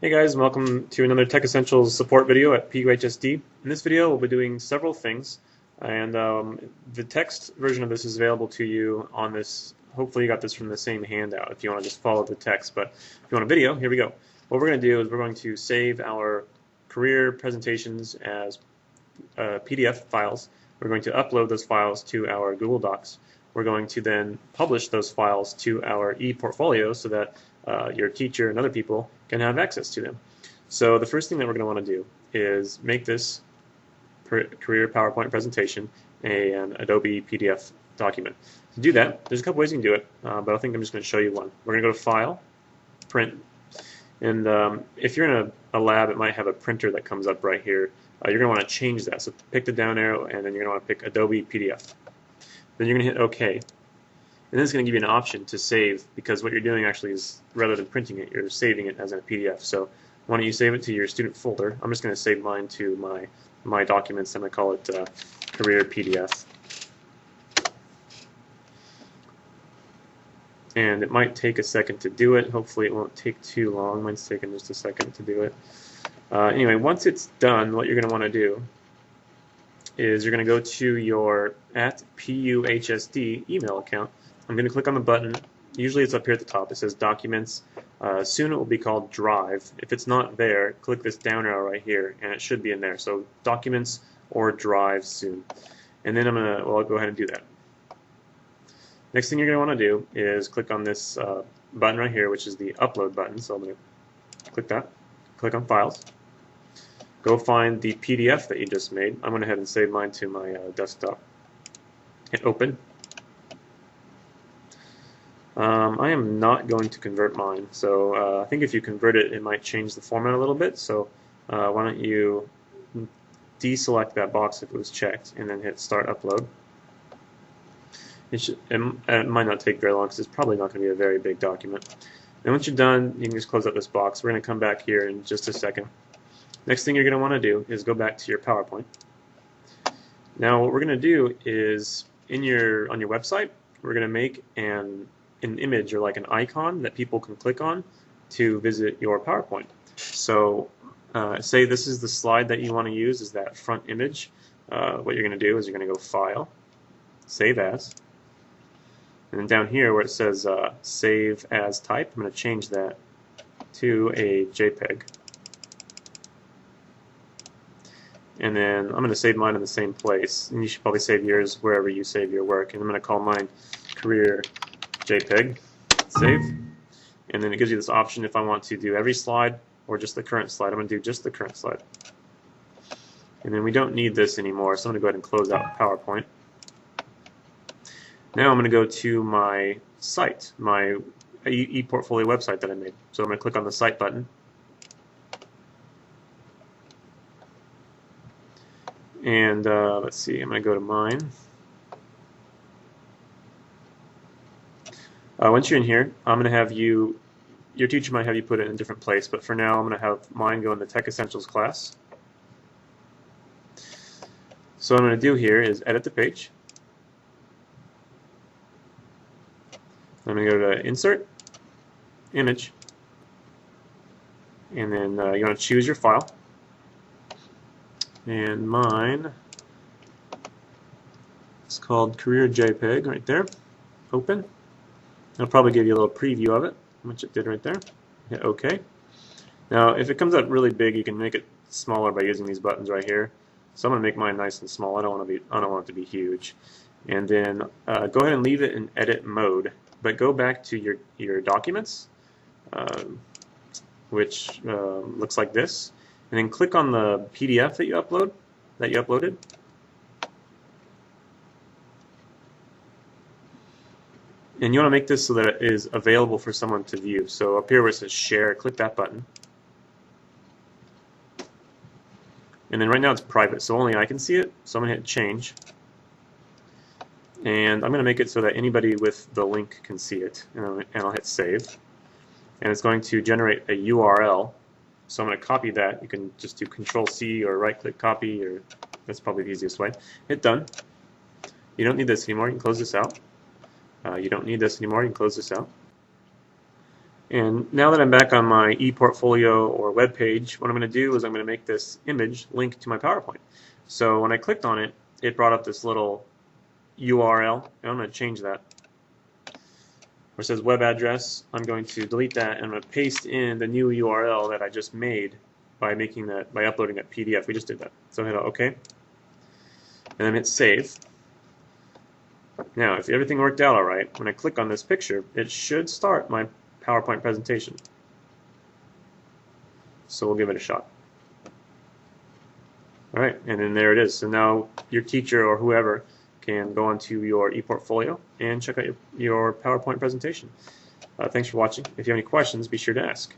Hey guys, welcome to another Tech Essentials support video at PUHSD. In this video, we'll be doing several things, and the text version of this is available to you on this. Hopefully, you got this from the same handout if you want to just follow the text. But if you want a video, here we go. What we're going to do is we're going to save our career presentations as PDF files. We're going to upload those files to our Google Docs. We're going to then publish those files to our e-portfolio so that your teacher and other people can have access to them. So the first thing that we're going to want to do is make this career PowerPoint presentation an Adobe PDF document. To do that, there's a couple ways you can do it, but I think I'm just going to show you one. We're going to go to File, Print, and if you're in a lab, it might have a printer that comes up right here. You're going to want to change that. So pick the down arrow, and then you're going to want to pick Adobe PDF. Then you're going to hit OK. And then it's going to give you an option to save, because what you're doing actually is, rather than printing it, you're saving it as a PDF. So why don't you save it to your student folder? I'm just going to save mine to my documents. I'm going to call it Career PDF. And it might take a second to do it. Hopefully it won't take too long. Mine's taking just a second to do it. Anyway, once it's done, what you're going to want to do is you're going to go to your @PUHSD email account. I'm going to click on the button. Usually it's up here at the top. It says Documents. Soon it will be called Drive. If it's not there, click this down arrow right here, and it should be in there. So Documents or Drive soon. And then I'll go ahead and do that. Next thing you're going to want to do is click on this button right here, which is the Upload button. So I'm going to click that. Click on Files. Go find the PDF that you just made. I'm going to ahead and save mine to my desktop. Hit Open. I am not going to convert mine, so I think if you convert it, it might change the format a little bit. So why don't you deselect that box if it was checked, and then hit Start Upload. It might not take very long because it's probably not going to be a very big document. And once you're done, you can just close up this box. We're going to come back here in just a second. Next thing you're going to want to do is go back to your PowerPoint. Now what we're going to do is on your website, we're going to make an image, or like an icon that people can click on to visit your PowerPoint. So say this is the slide that you want to use, is that front image. What you're going to do is you're going to go File, Save As, and then down here where it says Save As Type, I'm going to change that to a JPEG. And then I'm going to save mine in the same place, and you should probably save yours wherever you save your work. And I'm going to call mine Career JPEG. Save. And then it gives you this option if I want to do every slide or just the current slide. I'm going to do just the current slide. And then we don't need this anymore, so I'm going to go ahead and close out PowerPoint. Now I'm going to go to my site, my ePortfolio website that I made. So I'm going to click on the Site button. And let's see, I'm going to go to mine. Once you're in here, I'm going to have your teacher might have you put it in a different place, but for now I'm going to have mine go in the Tech Essentials class. So what I'm going to do here is edit the page. I'm going to go to Insert, Image, and then you want to choose your file. And mine is called Career JPEG right there. Open. It'll probably give you a little preview of it, which it did right there. Hit OK. Now, if it comes up really big, you can make it smaller by using these buttons right here. So I'm going to make mine nice and small. I don't want it to be huge. And then go ahead and leave it in edit mode, but go back to your documents, which looks like this. And then click on the PDF that you uploaded. And you want to make this so that it is available for someone to view. So up here where it says Share, click that button. And then right now it's private, so only I can see it. So I'm going to hit Change. And I'm going to make it so that anybody with the link can see it. And I'll hit Save. And it's going to generate a URL. So I'm going to copy that. You can just do Control-C or right-click copy, or that's probably the easiest way. Hit Done. You don't need this anymore. You can close this out. You don't need this anymore. You can close this out. And now that I'm back on my ePortfolio or web page, what I'm going to do is I'm going to make this image link to my PowerPoint. So when I clicked on it, it brought up this little URL, and I'm going to change that. Where it says web address, I'm going to delete that, and I'm going to paste in the new URL that I just made by uploading that PDF. We just did that. So hit OK, and then hit save. Now, if everything worked out all right, when I click on this picture, it should start my PowerPoint presentation. So we'll give it a shot. All right, and then there it is. So now your teacher or whoever can go onto your ePortfolio and check out your PowerPoint presentation. Thanks for watching. If you have any questions, be sure to ask.